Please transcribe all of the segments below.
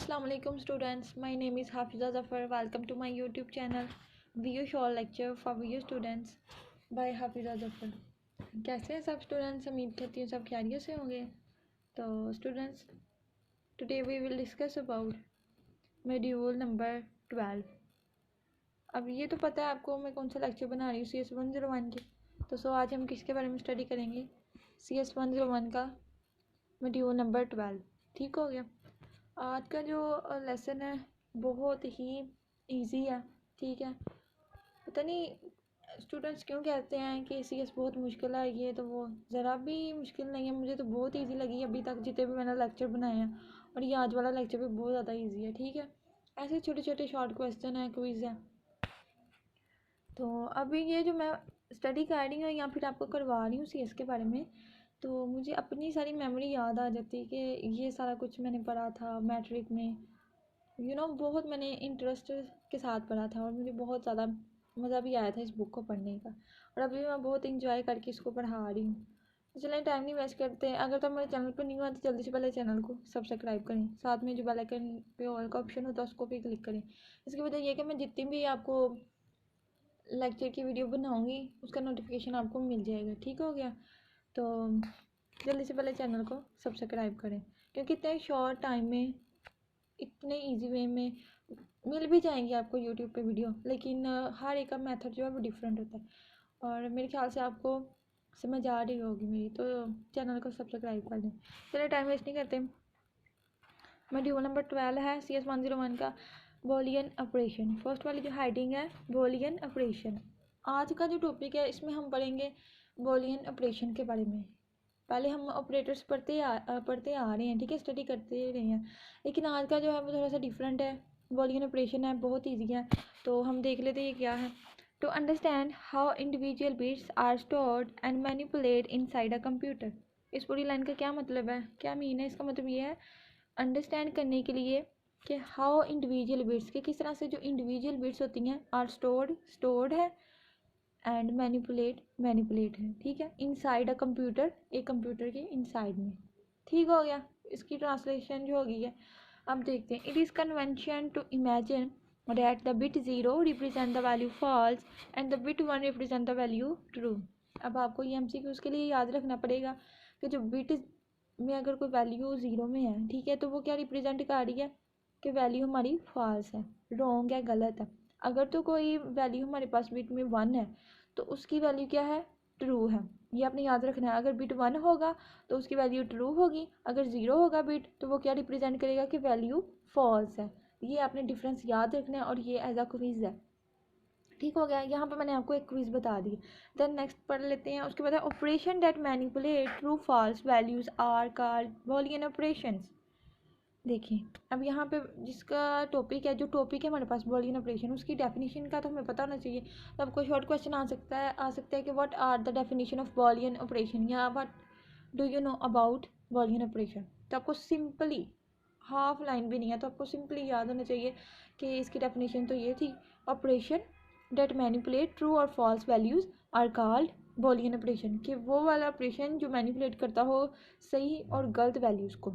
Assalamualaikum students, my name is Hafiza Zafar. Welcome to my YouTube channel View Short Lecture for View Students by Hafiza Zafar. कैसे हैं सब students? उम्मीद करती हूँ सब खैरियत से होंगे। तो students, today we will discuss about module number 12। अब ये तो पता है आपको मैं कौन सा लेक्चर बना रही हूँ, CS101 के। तो आज हम किसके बारे में स्टडी करेंगे? CS101 का मॉड्यूल नंबर 12। ठीक हो गया। आज का जो लेसन है बहुत ही इजी है। ठीक है, पता नहीं स्टूडेंट्स क्यों कहते हैं कि CS बहुत मुश्किल है, ये तो वो ज़रा भी मुश्किल नहीं है। मुझे तो बहुत इजी लगी अभी तक जितने भी मैंने लेक्चर बनाए हैं, और ये आज वाला लेक्चर भी बहुत ज़्यादा इजी है। ठीक है, ऐसे छोटे छोटे शॉर्ट क्वेश्चन है, क्विज है। तो अभी ये जो मैं स्टडी कर रही हूँ या फिर आपको करवा रही हूँ CS के बारे में, तो मुझे अपनी सारी मेमोरी याद आ जाती है कि ये सारा कुछ मैंने पढ़ा था मैट्रिक में। बहुत मैंने इंटरेस्ट के साथ पढ़ा था और मुझे बहुत ज़्यादा मज़ा भी आया था इस बुक को पढ़ने का, और अभी मैं बहुत इंजॉय करके इसको पढ़ा रही हूँ। तो चलें टाइम नहीं वेस्ट करते हैं। अगर तो मेरे चैनल पर नहीं हुआ तो जल्दी से पहले चैनल को सब्सक्राइब करें, साथ में जो बेल आइकन पे ऑल का ऑप्शन होता है उसको भी क्लिक करें। इसकी वजह यह कि मैं जितनी भी आपको लेक्चर की वीडियो बनाऊँगी उसका नोटिफिकेशन आपको मिल जाएगा। ठीक हो गया? तो जल्दी से पहले चैनल को सब्सक्राइब करें, क्योंकि इतने शॉर्ट टाइम में इतने इजी वे में मिल भी जाएंगी आपको यूट्यूब पे वीडियो, लेकिन हर एक का मेथड जो है वो डिफरेंट होता है, और मेरे ख्याल से आपको समझ आ रही होगी मेरी। तो चैनल को सब्सक्राइब कर दें। चलिए टाइम वेस्ट नहीं करते। मॉड्यूल नंबर 12 है CS101 का बूलियन ऑपरेशन। फर्स्ट वाली जो हेडिंग है बूलियन ऑपरेशन। आज का जो टॉपिक है इसमें हम पढ़ेंगे बूलियन ऑपरेशन के बारे में। पहले हम ऑपरेटर्स पढ़ते आ रहे हैं, ठीक है, स्टडी करते रहे हैं, लेकिन आज का जो है वो थोड़ा सा डिफरेंट है। बूलियन ऑपरेशन है, बहुत ईजी है, तो हम देख लेते हैं ये क्या है। To understand how individual bits are stored and manipulate inside a computer. इस पूरी लाइन का क्या मतलब है, क्या मीन है? इसका मतलब ये है अंडरस्टैंड करने के लिए कि हाउ इंडिविजुअल बिट्स, के किस तरह से जो इंडिविजुअल बिट्स होती हैं आर स्टोर्ड है, एंड मैनिपुलेट है, ठीक है, इनसाइड अ कंप्यूटर, एक कंप्यूटर के इनसाइड में। ठीक हो गया? इसकी ट्रांसलेशन जो होगी है अब देखते हैं। It is convention to imagine that the bit 0 represent the value false and the bit 1 represent the value true। अब आपको ये MCQ उसके लिए याद रखना पड़ेगा कि जो बिट में अगर कोई वैल्यू 0 में है, ठीक है, तो वो क्या रिप्रेजेंट कर रही है कि वैल्यू हमारी फॉल्स है, रॉन्ग है, गलत है। अगर तो कोई वैल्यू हमारे पास बिट में 1 है तो उसकी वैल्यू क्या है? ट्रू है। ये आपने याद रखना है। अगर बिट 1 होगा तो उसकी वैल्यू ट्रू होगी, अगर 0 होगा बिट तो वो क्या रिप्रेजेंट करेगा कि वैल्यू फॉल्स है। ये आपने डिफरेंस याद रखना है, और ये एज अ क्विज है। ठीक हो गया? यहाँ पे मैंने आपको एक क्विज बता दी। देन नेक्स्ट पढ़ लेते हैं। उसके बाद है operation that manipulate true false values are called Boolean operations. देखिए अब यहाँ पे जिसका टॉपिक है, जो टॉपिक है हमारे पास बूलियन ऑपरेशन, उसकी डेफिनेशन का तो हमें पता होना चाहिए। तो आपको शॉर्ट क्वेश्चन आ सकता है कि what are the definition of Boolean operation, या what do you know about Boolean operation. तो आपको सिंपली, हाफ लाइन भी नहीं है तो आपको सिंपली याद होना चाहिए कि इसकी डेफिनेशन तो ये थी, ऑपरेशन डेट मैनिपुलेट ट्रू और false values are called Boolean operation, कि वो वाला ऑपरेशन जो मैनिपुलेट करता हो सही और गलत वैल्यूज़ को,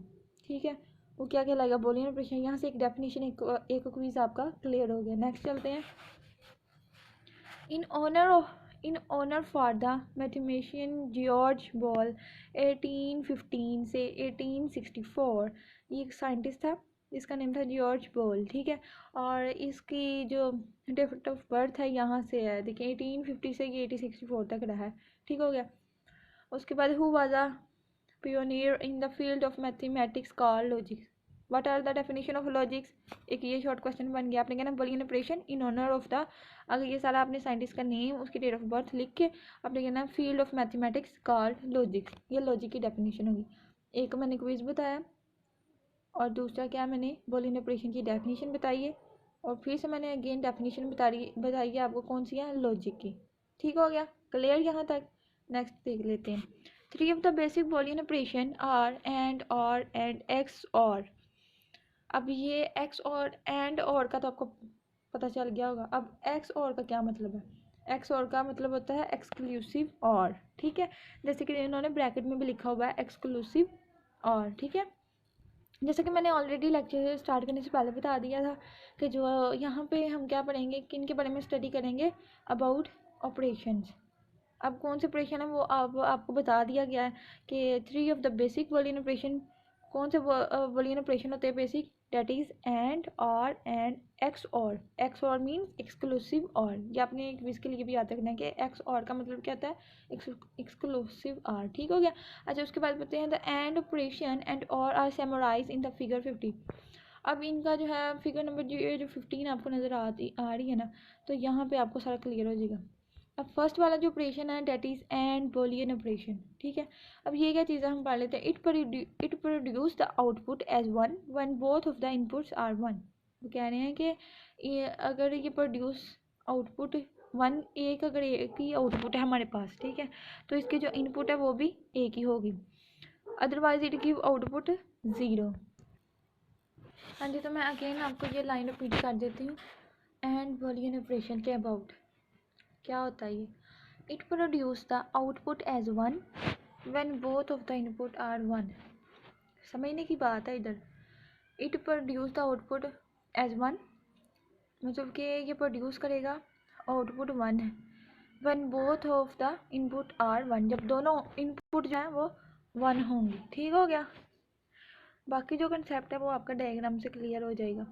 ठीक है, वो क्या कहलाएगा? Boolean operation. यहाँ से एक डेफिनेशन, एक क्विज आपका क्लियर हो गया। नेक्स्ट चलते हैं। In honour for the mathematician George Boole 1815 से 1864, ये एक साइंटिस्ट था जिसका नेम था जॉर्ज बॉल, ठीक है, और इसकी जो डेट ऑफ बर्थ है यहाँ से है, देखिए 1850 से ये 1864 तक रहा है। ठीक हो गया? उसके बाद who was a pioneer in the field of mathematics called logics। what are the definition of logics? एक ये शॉर्ट क्वेश्चन बन गया। आपने कहना Boolean operation in honour of the, अगर ये सारा आपने साइंटिस्ट का नेम, उसकी डेट ऑफ बर्थ लिख के आपने कहना field of mathematics called logics. ये लॉजिक की डेफिनेशन होगी। एक मैंने क्विज बताया, और दूसरा क्या, मैंने बूलियन ऑपरेशन की डेफिनेशन बताई है, और फिर से मैंने अगेन डेफिनेशन बताई है आपको, कौन सी है? लॉजिक की। ठीक हो गया? क्लियर यहाँ तक? नेक्स्ट देख लेते हैं। 3 of the basic Boolean operation are and, or and, XOR. अब ये एक्स और एंड और का तो आपको पता चल गया होगा। अब एक्स और का क्या मतलब है? एक्स और का मतलब होता है एक्सक्लूसिव और, ठीक है, जैसे कि इन्होंने ब्रैकेट में भी लिखा हुआ है एक्सक्लूसिव और, ठीक है। जैसे कि मैंने ऑलरेडी लेक्चर स्टार्ट करने से पहले बता दिया था कि जो यहाँ पे हम क्या पढ़ेंगे, किन के बारे में स्टडी करेंगे, अबाउट ऑपरेशंस। अब कौन से ऑपरेशन है वो आपको बता दिया गया है कि 3 of the basic Boolean operation. कौन से बूलियन ऑपरेशन होते हैं basic, that is and, or and, x और। एक्स और मीन्स एक्सक्लूसिव और। ये आपने एक विज के लिए भी याद रखना है कि एक्स और का मतलब क्या होता है, एक्सक्लूसिव और। ठीक हो गया। अच्छा, उसके बाद बताते हैं the and operation and or are summarise in the figure 50। अब इनका जो है फिगर नंबर जो 15 आपको नज़र आ रही है ना, तो यहाँ पे आपको सारा क्लियर हो जाएगा। अब फर्स्ट वाला जो ऑपरेशन है that is and Boolean operation. ठीक है, अब ये क्या चीज़ है हम पढ़ लेते हैं। It produce the output as one when both of the inputs are one. वो कह रहे हैं कि अगर ये प्रोड्यूस आउटपुट वन, एक अगर एक ही आउटपुट है हमारे पास, ठीक है, तो इसके जो इनपुट है वो भी एक ही होगी, otherwise it give output zero. हाँ जी, तो मैं अगेन आपको ये लाइन रिपीट कर देती हूँ। एंड बूलियन ऑपरेशन के अबाउट क्या होता है ये, it produce the output as one when both of the input are one. समझने की बात है इधर, it produce the output as one मतलब कि ये प्रोड्यूस करेगा आउटपुट वन है, when both of the input are one, जब दोनों इनपुट जो है वो वन होंगी। ठीक हो गया। बाकी जो कंसेप्ट है वो आपका डायग्राम से क्लियर हो जाएगा।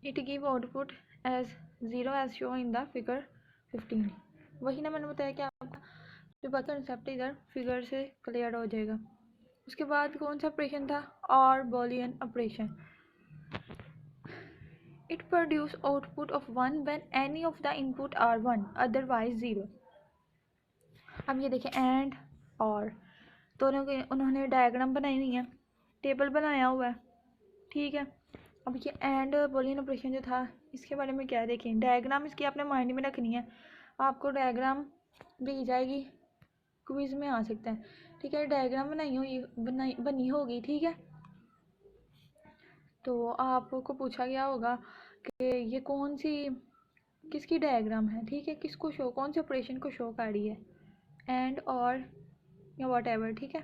It give output as zero as show in the figure 15। वही ना मैंने बताया कि आपका जो बाकी कंसेप्ट इधर फिगर से क्लियर हो जाएगा। उसके बाद कौन सा ऑपरेशन था, or Boolean operation. It produce output of one when any of the input are one otherwise zero. अब ये देखें एंड और दोनों के उन्होंने डायग्राम बनाई हुई है, टेबल बनाया हुआ है। ठीक है, अब ये एंड बूलियन ऑपरेशन जो था इसके बारे में क्या है देखें, डायग्राम इसकी आपने माइंड में रखनी है। आपको डायग्राम दी जाएगी, क्विज में आ सकता है। ठीक है, डायग्राम बनी होगी। ठीक है, तो आपको पूछा गया होगा कि ये कौन सी किसकी डायग्राम है। ठीक है, किसको शो, कौन से ऑपरेशन को शो कर रही है, एंड और या वॉट एवर। ठीक है,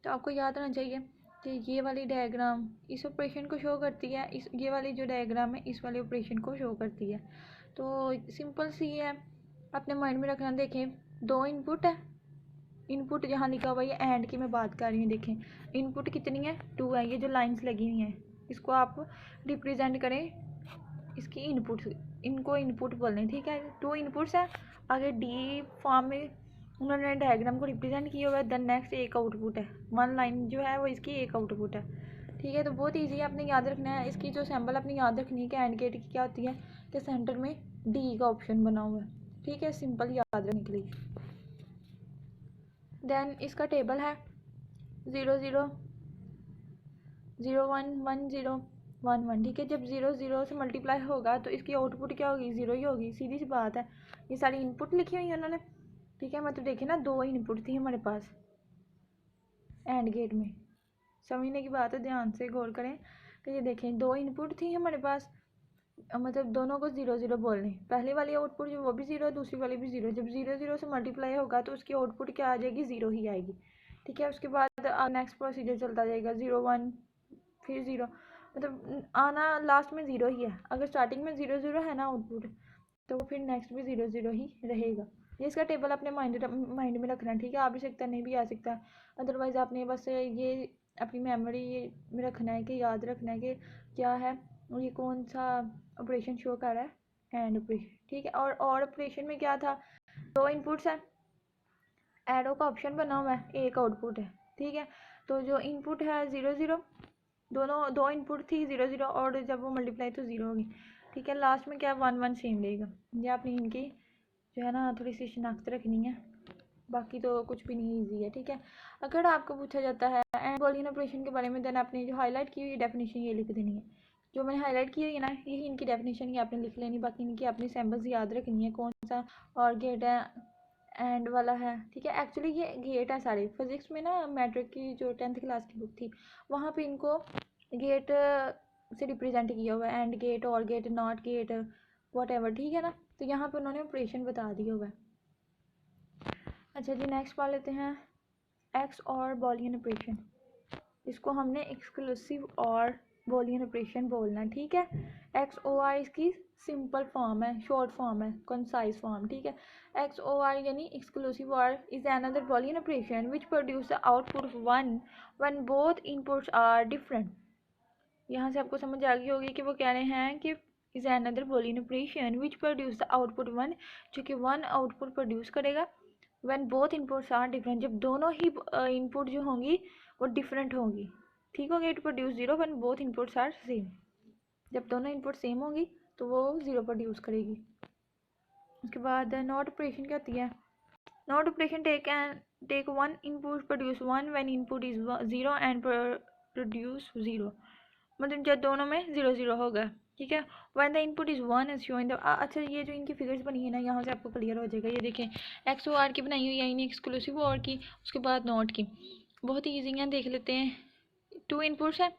तो आपको याद रहना चाहिए कि ये वाली डायग्राम इस ऑपरेशन को शो करती है, ये वाली जो डायग्राम है इस वाले ऑपरेशन को शो करती है। तो सिंपल सी है, अपने माइंड में रखना। देखें, दो इनपुट है, इनपुट जहाँ लिखा हुआ है एंड की मैं बात कर रही हूँ। देखें इनपुट कितनी है, 2 है। ये जो लाइंस लगी हुई हैं इसको आप रिप्रेजेंट करें, इसकी इनपुट, इनको इनपुट बोलने। ठीक है, 2 इनपुट्स हैं, आगे डी फॉर्म में उन्होंने डायग्राम को रिप्रेजेंट किया हुआ है। देन नेक्स्ट एक आउटपुट है, 1 लाइन जो है वो इसकी एक आउटपुट है। ठीक है, तो बहुत ईजी है, आपने याद रखना है। इसकी जो सैम्पल अपनी याद रखनी है कि एंड गेट की क्या होती है, कि सेंटर में डी का ऑप्शन बना हुआ है। ठीक है, सिंपल याद रखने के लिए। देन इसका टेबल है 0 0 0 1 1 0 1 1। ठीक है, जब 0 0 से मल्टीप्लाई होगा तो इसकी आउटपुट क्या होगी, 0 ही होगी। सीधी सी बात है, ये सारी इनपुट लिखी हुई है उन्होंने। ठीक है, मतलब देखिए ना, 2 इनपुट थी हमारे पास एंड गेट में। समझने की बात है, ध्यान से गौर करें कि ये देखें 2 इनपुट थी हमारे पास, मतलब दोनों को 0 0 बोलने। पहले वाली आउटपुट जो वो भी 0, दूसरी वाली भी 0। जब 0 0 से मल्टीप्लाई होगा तो उसकी आउटपुट क्या आ जाएगी, 0 ही आएगी। ठीक है, उसके बाद नेक्स्ट प्रोसीजर चलता जाएगा, 0 1 फिर 0, मतलब आना लास्ट में 0 ही है। अगर स्टार्टिंग में 0 0 है ना आउटपुट, तो फिर नेक्स्ट भी 0 0 ही रहेगा। ये इसका टेबल अपने माइंड में रखना है। ठीक है, आ भी सकता है, नहीं भी आ सकता, अदरवाइज़ आपने बस ये अपनी मेमोरी में रखना है कि याद रखना है कि क्या है, ये कौन सा ऑपरेशन शो कर रहा है, एंड ऑपरेशन। ठीक है, और ऑपरेशन में क्या था, 2 इनपुट्स हैं, एरो का ऑप्शन बना हुआ है, एक आउटपुट है। ठीक है, तो जो इनपुट है 0 0, दोनों 2 इनपुट थी 0 0, और जब वो मल्टीप्लाई तो 0 होगी। ठीक है, लास्ट में क्या 1 1 सेम रहेगा। ये आपने इनकी जो है ना थोड़ी सी शिनाख्त रखनी है, बाकी तो कुछ भी नहीं, ईजी है। ठीक है, अगर आपको पूछा जाता है एंड बूलियन ऑपरेशन के बारे में, देन आपने जो हाईलाइट की हुई डेफिनेशन ये लिख देनी है। जो मैंने हाईलाइट की हुई है ना, यही इनकी डेफिनेशन ही आपने लिख लेनी, बाकी इनकी अपनी सैम्पल्स याद रखनी है, कौन सा और गेट है, एंड वाला है। ठीक है, एक्चुअली ये गेट है सारे। फिजिक्स में ना मैट्रिक की जो 10th क्लास की बुक थी, वहाँ पे इनको गेट से रिप्रेजेंट किया हुआ है, and gate, or gate, not gate, whatever. ठीक है ना, तो यहाँ पे उन्होंने ऑपरेशन बता दिया हुआ है। अच्छा जी, नेक्स्ट पढ़ लेते हैं एक्स और बूलियन ऑपरेशन। इसको हमने एक्सक्लूसिव और बूलियन ऑपरेशन बोलना है, ठीक है। XOR इसकी सिंपल फॉर्म है, शॉर्ट फॉर्म है, कंसाइज फॉर्म, ठीक है। XOR यानी exclusive or is another Boolean operation which produce the output of one when both inputs are different. यहाँ से आपको समझ आ गई होगी कि वो कह रहे हैं कि is another Boolean operation which produce the output one, जो कि वन आउटपुट प्रोड्यूस करेगा when both inputs are different, जब दोनों ही इनपुट जो होंगी वो डिफरेंट होंगी, ठीक हो गया। It produce zero when both inputs are same, जब दोनों इनपुट सेम होंगी तो वो ज़ीरो प्रोड्यूस करेगी। उसके बाद नॉट ऑपरेशन क्या होती है? Not operation take one input produce one when input is zero and produce zero, मतलब जब दोनों में ज़ीरो ज़ीरो होगा, ठीक है। When the input is one is showing the, अच्छा ये जो इनकी फिगर्स बनी है ना, यहाँ से आपको क्लियर हो जाएगा। ये देखें XOR की बनाई हुई है, यानी एक्सक्लूसिव और की, उसके बाद नॉट की, बहुत ही ईजी है, देख लेते हैं। टू इनपुट्स है,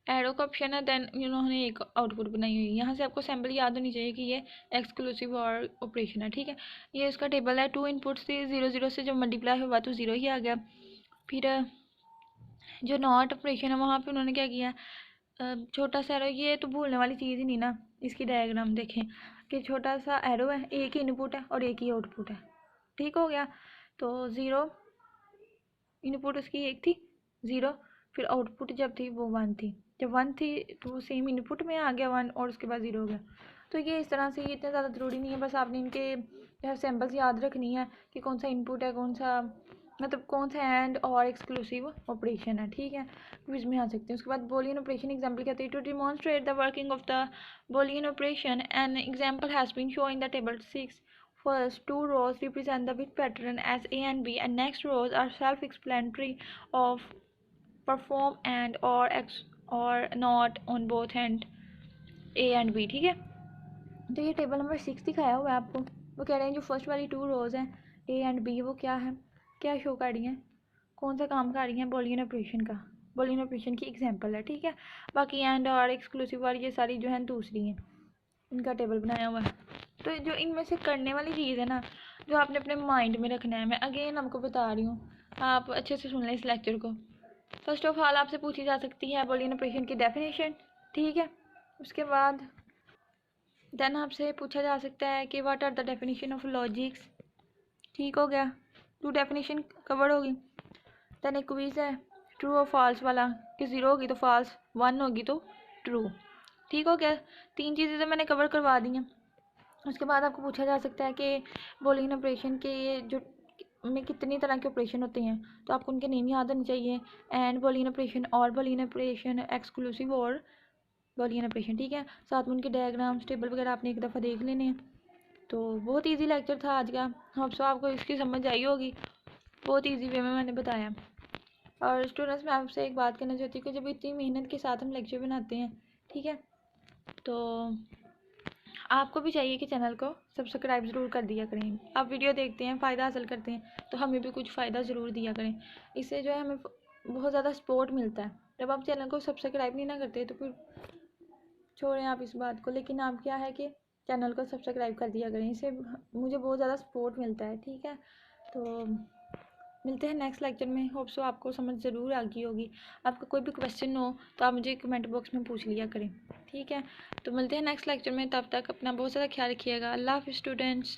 एरो का ऑप्शन है, देन इन्होंने एक आउटपुट बनाई हुई है। यहाँ से आपको सैम्पल याद होनी चाहिए कि ये एक्सक्लूसिव और ऑपरेशन है, ठीक है। ये इसका टेबल है, टू इनपुट्स थी, ज़ीरो ज़ीरो से जब मल्टीप्लाई हुआ तो ज़ीरो ही आ गया। फिर जो नॉट ऑपरेशन है वहाँ पे उन्होंने क्या किया, छोटा सा एरो, ये तो भूलने वाली चीज़ ही नहीं ना, इसकी डायग्राम देखें कि छोटा सा एरो है, एक ही इनपुट है और एक ही आउटपुट है, ठीक हो गया। तो ज़ीरो इनपुट उसकी एक थी, ज़ीरो, फिर आउटपुट जब थी वो वन थी, जब वन थी तो वो सेम इनपुट में आ गया वन, और उसके बाद ज़ीरो हो गया। तो ये इस तरह से, ये इतना ज़्यादा ज़रूरी नहीं है, बस आपने इनके जो है सैम्पल्स याद रखनी है कि कौन सा इनपुट है, कौन सा, मतलब कौन सा एंड और एक्सक्लूसिव ऑपरेशन है, ठीक है। क्विज में आ सकते हैं। उसके बाद बूलियन ऑपरेशन एग्जाम्पल कहते हैं, to demonstrate the working of the Boolean operation an example has been shown in the table 6. First, two rows represent the bit pattern as A and B, and next rows are self-explanatory of perform and or x or not on both end A and B, ठीक है। तो ये table number 6 दिखाया हुआ है आपको। वो कह रहे हैं जो फर्स्ट वाली टू रोज़ हैं A एंड B, वो क्या है, क्या शो कर रही हैं, कौन सा काम कर रही हैं, बूलियन ऑपरेशन का, बूलियन ऑपरेशन की एग्जांपल है, ठीक है। बाकी एंड और एक्सक्लूसिव वाली ये सारी जो है दूसरी हैं, इनका टेबल बनाया हुआ है। तो जो इनमें से करने वाली चीज़ है ना, जो आपने अपने माइंड में रखना है, मैं अगेन आपको बता रही हूँ, आप अच्छे से सुन लें इस लेक्चर को। फर्स्ट ऑफ ऑल आपसे पूछी जा सकती है बूलियन ऑपरेशन की डेफिनेशन, ठीक है। उसके बाद देन आपसे पूछा जा सकता है कि what are the definition of logics, ठीक हो गया, 2 डेफिनेशन कवर होगी। देन एक क्विज है ट्रू और फॉल्स वाला, कि 0 होगी तो फॉल्स, 1 होगी तो ट्रू, ठीक हो गया। 3 चीज़ें तो मैंने कवर करवा दी हैं। उसके बाद आपको पूछा जा सकता है कि बूलियन ऑपरेशन के जो में कितनी तरह के ऑपरेशन होते हैं, तो आपको उनके नेम याद होने चाहिए, एंड बूलियन ऑपरेशन, और बूलियन ऑपरेशन, एक्सक्लूसिव और बूलियन ऑपरेशन, ठीक है। साथ में उनके डायग्राम्स, टेबल वगैरह आपने एक दफ़ा देख लेने हैं। तो बहुत इजी लेक्चर था आज का, होप सो आपको इसकी समझ आई होगी, बहुत इजी वे में मैंने बताया। और स्टूडेंट्स, मैं आपसे एक बात कहना चाहती हूँ कि जब इतनी मेहनत के साथ हम लेक्चर बनाते हैं, ठीक है, तो आपको भी चाहिए कि चैनल को सब्सक्राइब ज़रूर कर दिया करें। आप वीडियो देखते हैं, फ़ायदा हासिल करते हैं, तो हमें भी कुछ फ़ायदा ज़रूर दिया करें। इससे जो है हमें बहुत ज़्यादा सपोर्ट मिलता है। जब आप चैनल को सब्सक्राइब नहीं ना करते तो फिर छोड़ें आप इस बात को, लेकिन आप क्या है कि चैनल को सब्सक्राइब कर दिया करें, इससे मुझे बहुत ज़्यादा सपोर्ट मिलता है, ठीक है। तो मिलते हैं नेक्स्ट लेक्चर में, होप सो आपको समझ ज़रूर आ गई होगी। आपका कोई भी क्वेश्चन हो तो आप मुझे कमेंट बॉक्स में पूछ लिया करें, ठीक है। तो मिलते हैं नेक्स्ट लेक्चर में, तब तक अपना बहुत ज़्यादा ख्याल रखिएगा। अल्लाह हाफ़िज़ स्टूडेंट्स।